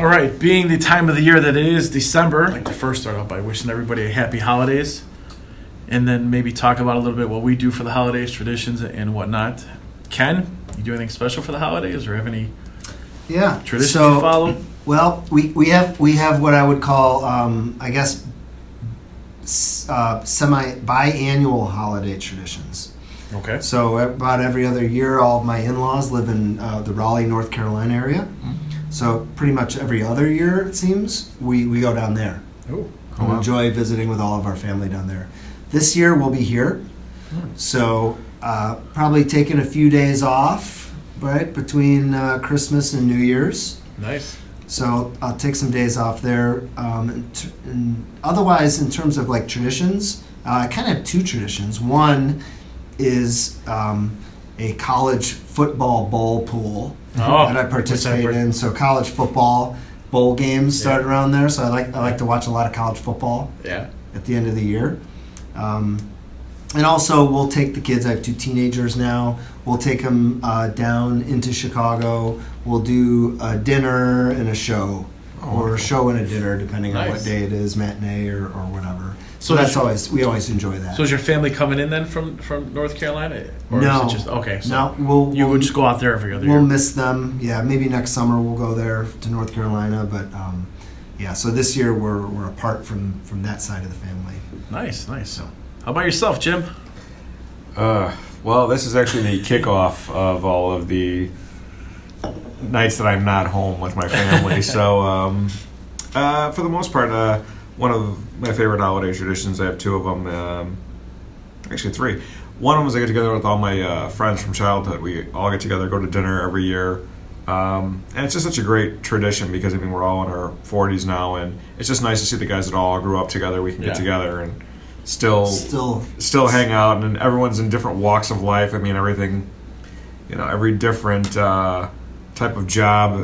All right, being the time of the year that it is, December, I'd like to first start out by wishing everybody a happy holidays, and then maybe talk about a little bit what we do for the holidays, traditions, and whatnot. Ken, you do anything special for the holidays, or have any traditions you follow? Well, we have what I would call, I guess, biannual holiday traditions. Okay. So about every other year, all of my in-laws live in the Raleigh, North Carolina area. Mm-hmm. So pretty much every other year, it seems, we go down there. Oh, we enjoy visiting with all of our family down there. This year, we'll be here. So probably taking a few days off, right, between Christmas and New Year's. Nice. So I'll take some days off there. And otherwise, in terms of like traditions, I kind of have two traditions. One is a college football bowl pool that I participate in. So college football bowl games start around there. So I like to watch a lot of college football at the end of the year. And also, we'll take the kids. I have two teenagers now. We'll take them down into Chicago. We'll do a dinner and a show, or a show and a dinner, depending on what day it is, matinee or whatever. So we always enjoy that. So is your family coming in then from North Carolina? Or no. Is it just, okay. So no, we'll would just go out there every other year. We'll miss them. Yeah, maybe next summer we'll go there to North Carolina. But so this year we're apart from that side of the family. Nice. So. How about yourself, Jim? Well, this is actually the kickoff of all of the nights that I'm not home with my family. So, for the most part, one of my favorite holiday traditions, I have two of them, actually three. One of them is I get together with all my friends from childhood. We all get together, go to dinner every year. And it's just such a great tradition because, we're all in our 40s now, and it's just nice to see the guys that all grew up together. We can get together and still hang out, and everyone's in different walks of life. Everything, every different type of job.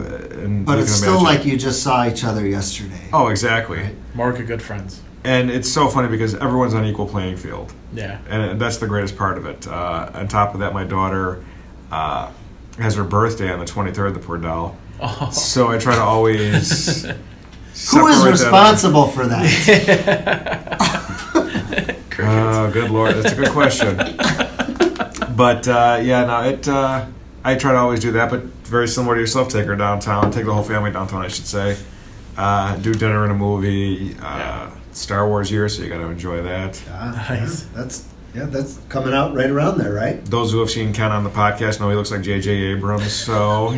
But it's still like you just saw each other yesterday. Oh, exactly. Right? Mark of good friends. And it's so funny because everyone's on equal playing field. Yeah. And that's the greatest part of it. On top of that, my daughter has her birthday on the 23rd, the poor doll. Oh. So I try to always Who is responsible for that? Oh, good Lord. That's a good question. But, I try to always do that, but very similar to yourself, take her downtown, take the whole family downtown, I should say. Do dinner and a movie. Star Wars year, so you got to enjoy that. Nice. That's coming out right around there, right? Those who have seen Ken on the podcast know he looks like J.J. Abrams, so,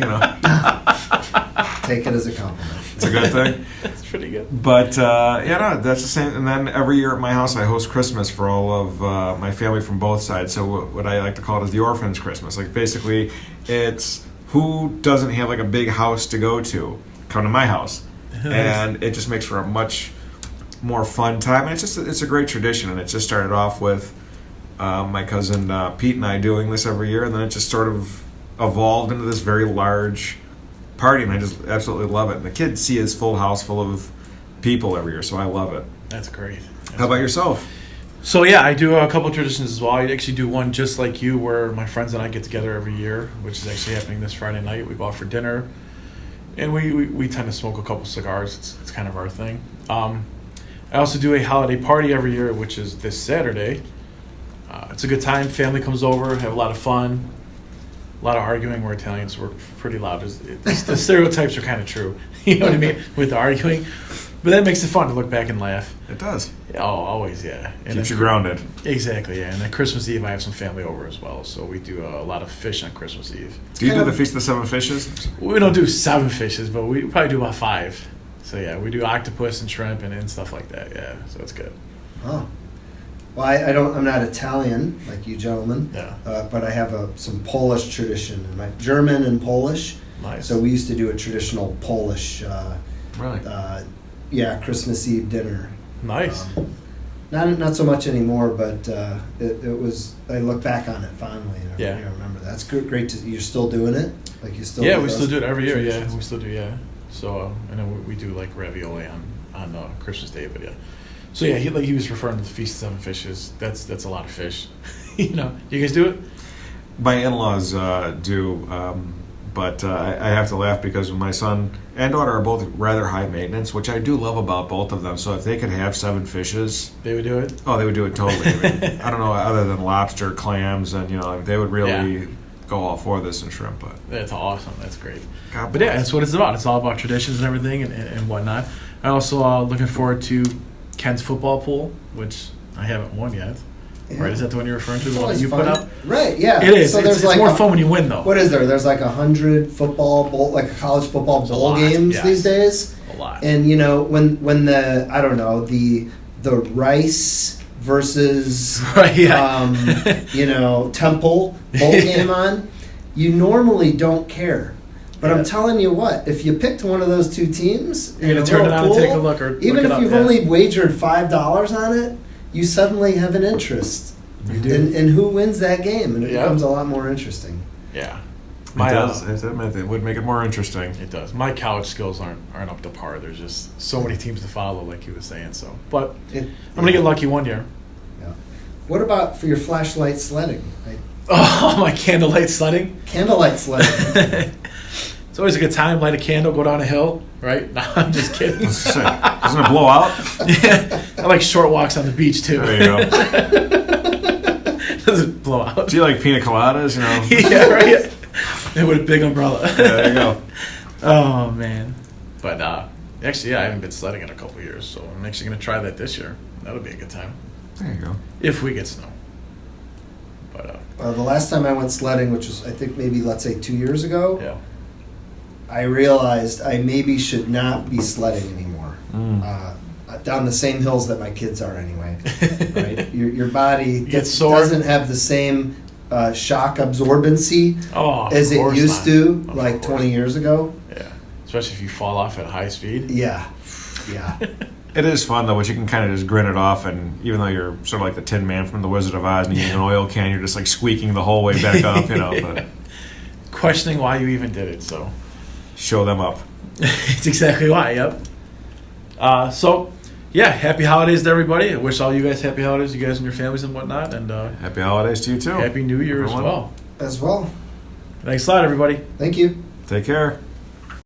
Take it as a compliment. It's a good thing. It's pretty good. But, that's the same. And then every year at my house, I host Christmas for all of my family from both sides. So what I like to call it is the orphan's Christmas. Like, basically, it's who doesn't have, like, a big house to go to? Come to my house. And it just makes for a much more fun time. And it's a great tradition. And it just started off with my cousin Pete and I doing this every year. And then it just sort of evolved into this very large party, and I just absolutely love it. And the kids see his full house full of people every year, so I love it. That's great. How about yourself? So I do a couple traditions as well. I actually do one just like you, where my friends and I get together every year, which is actually happening this Friday night. We go out for dinner, and we tend to smoke a couple cigars. It's kind of our thing. I also do a holiday party every year, which is this Saturday. It's a good time. Family comes over, have a lot of fun. A lot of arguing. We're Italians, so we're pretty loud. The stereotypes are kind of true. You know what I mean? With the arguing. But that makes it fun to look back and laugh. It does. Oh, always, yeah. And keeps you grounded. Exactly, yeah. And then Christmas Eve, I have some family over as well. So we do a lot of fish on Christmas Eve. Do you do the Feast of the Seven Fishes? We don't do 7 fishes, but we probably do about 5. So, we do octopus and shrimp and stuff like that, So it's good. Oh. Well, I'm not Italian like you gentlemen, but I have some Polish tradition, and my German and Polish. Nice. So we used to do a traditional Polish, Christmas Eve dinner. Nice. Not so much anymore, but it was. I look back on it fondly. And I remember that. That's great. You're still doing it, like you still. Yeah, we still do it every year. Yeah, we still do. Yeah. So and then we do like ravioli on Christmas Day, but So he was referring to the Feast of 7 Fishes. That's a lot of fish. You guys do it? My in-laws do But I have to laugh because my son and daughter are both rather high maintenance, which I do love about both of them. So if they could have 7 fishes, They would do it. oh, they would do it totally. I mean, I don't know, other than lobster, clams, and they would really go all for this and shrimp. But That's awesome. That's great. God But yeah, bless. that's what it's about. It's all about traditions and everything and whatnot. I also looking forward to Ken's football pool, which I haven't won yet. Yeah. Right? Is that the one you're referring to? It's The one that always you fun. put up? Right, yeah. It is. So It's, there's it's like more fun when you win, though. What is there? There's like 100 football bowl, like college football There's a bowl lot, games yes. these days. A lot. And when the I don't know the rice versus Right, yeah. Temple bowl game on, you normally don't care. But I'm Yeah. telling you what, if you picked one of those two teams, You're in gonna a turn it little on and pool, take a look, or even look it if up, you've yeah. only wagered $5 on it, you suddenly have an interest You do. in who wins that game, and it Yeah. becomes a lot more interesting. Yeah. It does. It would make it more interesting. It does. My college skills aren't up to par. There's just so many teams to follow, like he was saying. So, but I'm gonna get lucky one year. Yeah. What about for your flashlight sledding? Oh, my candlelight sledding. Candlelight sledding. It's always a good time. Light a candle, go down a hill. Right? No, I'm just kidding. Doesn't it blow out? Yeah, I like short walks on the beach too. There you go. Doesn't blow out. Do you like pina coladas? Yeah, right. And with a big umbrella. Yeah, there you go. Oh man. But actually, yeah, I haven't been sledding in a couple years, so I'm actually gonna try that this year. That'll be a good time There you go. if we get snow. But The last time I went sledding, which was I think maybe let's say 2 years ago, yeah. I realized I maybe should not be sledding anymore. Down the same hills that my kids are anyway. Right? Your body Gets sore. doesn't have the same shock absorbency Oh, of as it course used not. to, Of like course. 20 years ago. Yeah. Especially if you fall off at high speed. Yeah. Yeah. It is fun though, but you can kind of just grin it off, and even though you're sort of like the Tin Man from The Wizard of Oz, and you need an oil can, you're just like squeaking the whole way back up, But Questioning why you even did it, so. show them up. It's exactly why, yep. So, yeah, happy holidays to everybody. I wish all you guys happy holidays, you guys and your families and whatnot, and Happy holidays to you too. happy New Year everyone. as well. As well. Thanks a lot, everybody. Thank you. Take care.